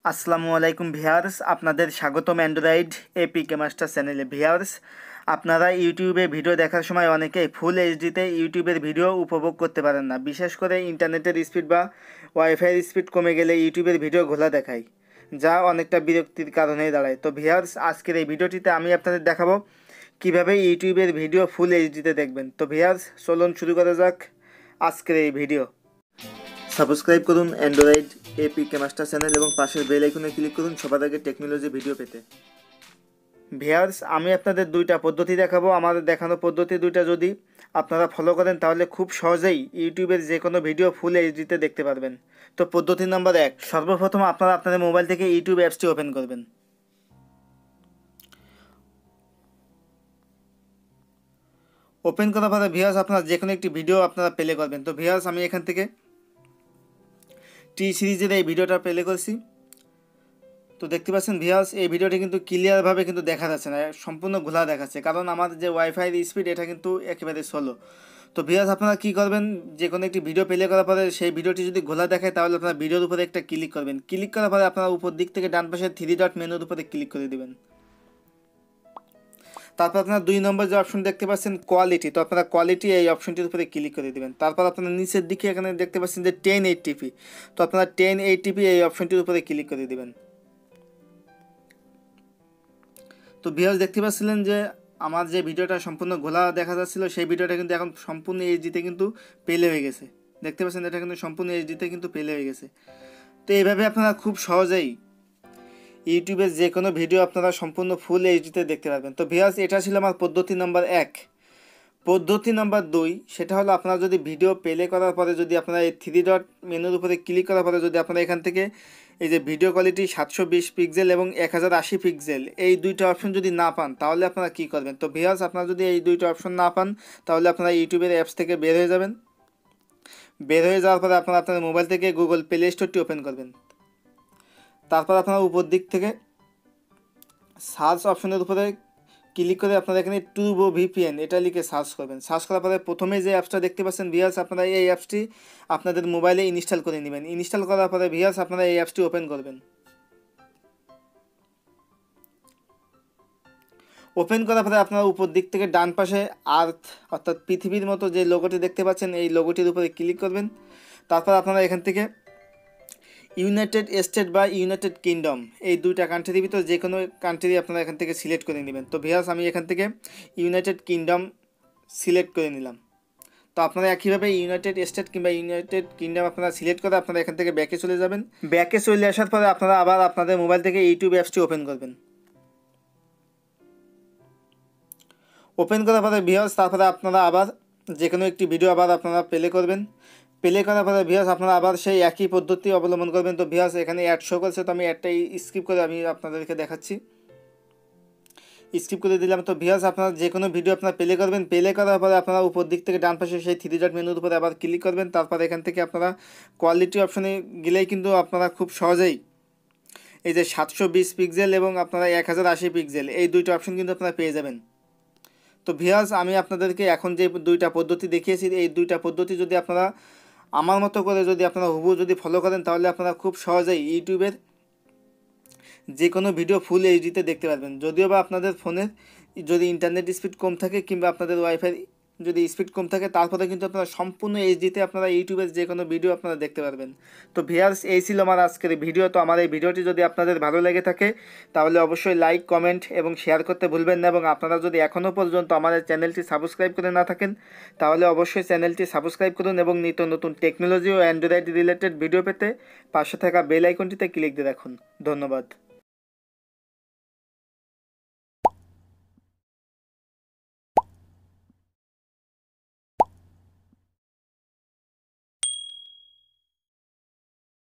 আসসালামু আলাইকুম ভিউয়ার্স, আপনাদের স্বাগতম অ্যান্ড্রয়েড এপিকে মাস্টার চ্যানেলে। ভিউয়ার্স, আপনারা ইউটিউবে ভিডিও দেখার সময় অনেকেই ফুল এইচডিতে ইউটিউবের ভিডিও উপভোগ করতে পারেন না। বিশেষ করে ইন্টারনেটের স্পিড বা ওয়াইফাইয়ের স্পিড কমে গেলে ইউটিউবের ভিডিও ঘোলা দেখায়, যা অনেকটা বিরক্তির কারণেই দাঁড়ায়। তো ভিউয়ার্স, আজকের এই ভিডিওটিতে আমি আপনাদের দেখাবো কিভাবে ইউটিউবের ভিডিও ফুল এইচডিতে দেখবেন। তো ভিউয়ার্স, চলুন শুরু করা যাক আজকের এই ভিডিও। সাবস্ক্রাইব করুন অ্যান্ড্রয়েড এপিকে মাস্টার চ্যানেল এবং পাশের বেল আইকনে ক্লিক করুন সবার আগে টেকনোলজি ভিডিও পেতে। ভিউয়ার্স, আমি আপনাদের দুইটা পদ্ধতি দেখাবো। আমাদের দেখানো পদ্ধতি দুইটা যদি আপনারা ফলো করেন তাহলে খুব সহজেই ইউটিউবের যে কোনো ভিডিও ফুল এইচডিতে দেখতে পারবেন। তো পদ্ধতি নাম্বার 1, সর্বপ্রথম আপনারা আপনাদের মোবাইল থেকে ইউটিউব অ্যাপসটি ওপেন করবেন। ওপেন করার পরে ভিউয়ার্স আপনারা যে কোনো একটি ভিডিও আপনারা প্লে করবেন। তো ভিউয়ার্স, আমি এখান থেকে টি সিরিজের এই ভিডিওটা প্লে করছি। তো দেখতে পাচ্ছেন ভিউয়ার্স, এই ভিডিওটি কিন্তু ক্লিয়ারভাবে কিন্তু দেখা যাচ্ছে না, সম্পূর্ণ ঘোলা দেখাচ্ছে, কারণ আমাদের যে ওয়াইফাইয়ের স্পিড এটা কিন্তু একেবারে স্লো। তো ভিউয়ার্স, আপনারা কী করবেন, যে কোনো একটি ভিডিও প্লে করার পরে সেই ভিডিওটি যদি ঘোলা দেখায় তাহলে আপনারা ভিডিওর উপরে একটা ক্লিক করবেন। ক্লিক করার পরে আপনারা উপর দিক থেকে ডান পাশে 3 ডট মেনুর উপরে ক্লিক করে দেবেন। তারপর আপনারা 2 নম্বর যে অপশন দেখতে পাচ্ছেন কোয়ালিটি, তো আপনারা কোয়ালিটি এই অপশনটির উপরে ক্লিক করে দেবেন। তারপর আপনারা নিচের দিকে এখানে দেখতে পাচ্ছেন যে 1080p, তো আপনারা 1080p এই অপশনটির উপরে ক্লিক করে দেবেন। তো ভিউয়ার্স, দেখতে পাচ্ছিলেন যে আমার যে ভিডিওটা সম্পূর্ণ ঘোলা দেখা যাচ্ছিলো সেই ভিডিওটা কিন্তু এখন সম্পূর্ণ এইচডিতে কিন্তু প্লে হয়ে গেছে। দেখতে পাচ্ছেন এটা কিন্তু সম্পূর্ণ এইচডিতে কিন্তু প্লে হয়ে গেছে। তো এইভাবে আপনারা খুব সহজেই ইউটিউবের যে কোনো ভিডিও আপনারা সম্পূর্ণ ফুল এইচডিতে দেখতে পারবেন। তো ভিউয়ার্স, এটা ছিল আমার পদ্ধতি নাম্বার 1। পদ্ধতি নাম্বার 2, সেটা হলো আপনারা যদি ভিডিও প্লে করার পরে যদি আপনারা এই 3 ডট মেনুর উপরে ক্লিক করার পরে যদি আপনারা এখান থেকে এই যে ভিডিও কোয়ালিটি 720 পিক্সেল এবং 1080 পিক্সেল এই দুইটা অপশন যদি না পান তাহলে আপনারা কী করবেন। তো ভিউয়ার্স, আপনারা যদি এই দুইটা অপশন না পান তাহলে আপনারা ইউটিউবের অ্যাপস থেকে বের হয়ে যাবেন। বের হয়ে যাওয়ার পরে আপনারা আপনাদের মোবাইল থেকে গুগল প্লে স্টোরটি ওপেন করবেন। তারপর আপনারা উপর দিক থেকে সার্চ অপশনের উপরে ক্লিক করে আপনারা এখানে টুর্বো ভিপিএন এটা লিখে সার্চ করবেন। সার্চ করার পরে প্রথমে যে অ্যাপসটা দেখতে পাচ্ছেন ভিউয়ার্স, আপনারা এই অ্যাপসটি আপনাদের মোবাইলে ইনস্টল করে নেবেন। ইনস্টল করার পরে ভিউয়ার্স আপনারা এই অ্যাপসটি ওপেন করবেন। ওপেন করার পরে আপনারা উপর দিক থেকে ডান পাশে আর্থ অর্থাৎ পৃথিবীর মতো যে লোগোটি দেখতে পাচ্ছেন এই লোগোটির উপরে ক্লিক করবেন। তারপর আপনারা এখান থেকে ইউনাইটেড স্টেট বা ইউনাইটেড কিংডম এই দুইটা কান্ট্রির ভিতর যে কোনো কান্ট্রি আপনারা এখান থেকে সিলেক্ট করে নেবেন। তো ভিউয়ার্স, আমি এখান থেকে ইউনাইটেড কিংডম সিলেক্ট করে নিলাম। তো আপনারা একইভাবে ইউনাইটেড স্টেট কিংবা ইউনাইটেড কিংডম আপনারা সিলেক্ট করে আপনারা এখান থেকে ব্যাকে চলে যাবেন। ব্যাকে চলে আসার পরে আপনারা আবার আপনাদের মোবাইল থেকে ইউটিউব অ্যাপসটি ওপেন করবেন। ওপেন করার পরে ভিউয়ার্স, তারপরে আপনারা আবার যে কোনো একটি ভিডিও আবার আপনারা প্লে করবেন। প্লে করার পরে ভিউয়ার্স আপনারা আবার সেই একই পদ্ধতি অবলম্বন করবেন। তো ভিউয়ার্স, এখানে অ্যাড শো করছে, তো আমি অ্যাডটাই স্কিপ করে আমি আপনাদেরকে দেখাচ্ছি। স্কিপ করে দিলাম। তো ভিউয়ার্স, আপনারা যে কোনো ভিডিও আপনারা প্লে করবেন। প্লে করার পরে আপনারা উপর দিক থেকে ডান পাশে সেই 3 ডট মেনুর উপরে আবার ক্লিক করবেন। তারপর এখান থেকে আপনারা কোয়ালিটি অপশনে গেলেই কিন্তু আপনারা খুব সহজেই এই যে 720 পিক্সেল এবং আপনারা 1080 পিক্সেল এই দুইটা অপশন কিন্তু আপনারা পেয়ে যাবেন। তো ভিউয়ার্স, আমি আপনাদেরকে এখন যে দুইটা পদ্ধতি দেখিয়েছি এই দুইটা পদ্ধতি যদি আপনারা আমার মতো করে যদি আপনারা হুবহু যদি ফলো করেন তাহলে আপনারা খুব সহজেই ইউটিউবের যে কোনো ভিডিও ফুল এইচডিতে দেখতে পারবেন। যদিও বা আপনাদের ফোনের যদি ইন্টারনেট স্পিড কম থাকে কিংবা আপনাদের ওয়াইফাই যদি স্পিড কম থাকে তারপরে কিন্তু আপনারা সম্পূর্ণ এইচডিতে আপনারা ইউটিউবের যে কোনো ভিডিও আপনারা দেখতে পারবেন। তো ভিউয়ার্স, এই ছিল আমার আজকের ভিডিও। তো আমার এই ভিডিওটি যদি আপনাদের ভালো লেগে থাকে তাহলে অবশ্যই লাইক, কমেন্ট এবং শেয়ার করতে ভুলবেন না। এবং আপনারা যদি এখনও পর্যন্ত আমাদের চ্যানেলটি সাবস্ক্রাইব করে না থাকেন তাহলে অবশ্যই চ্যানেলটি সাবস্ক্রাইব করুন এবং নিত্য নতুন টেকনোলজি ও অ্যান্ড্রয়েড রিলেটেড ভিডিও পেতে পাশে থাকা বেল আইকনটিতে ক্লিক দিয়ে রাখুন। ধন্যবাদ।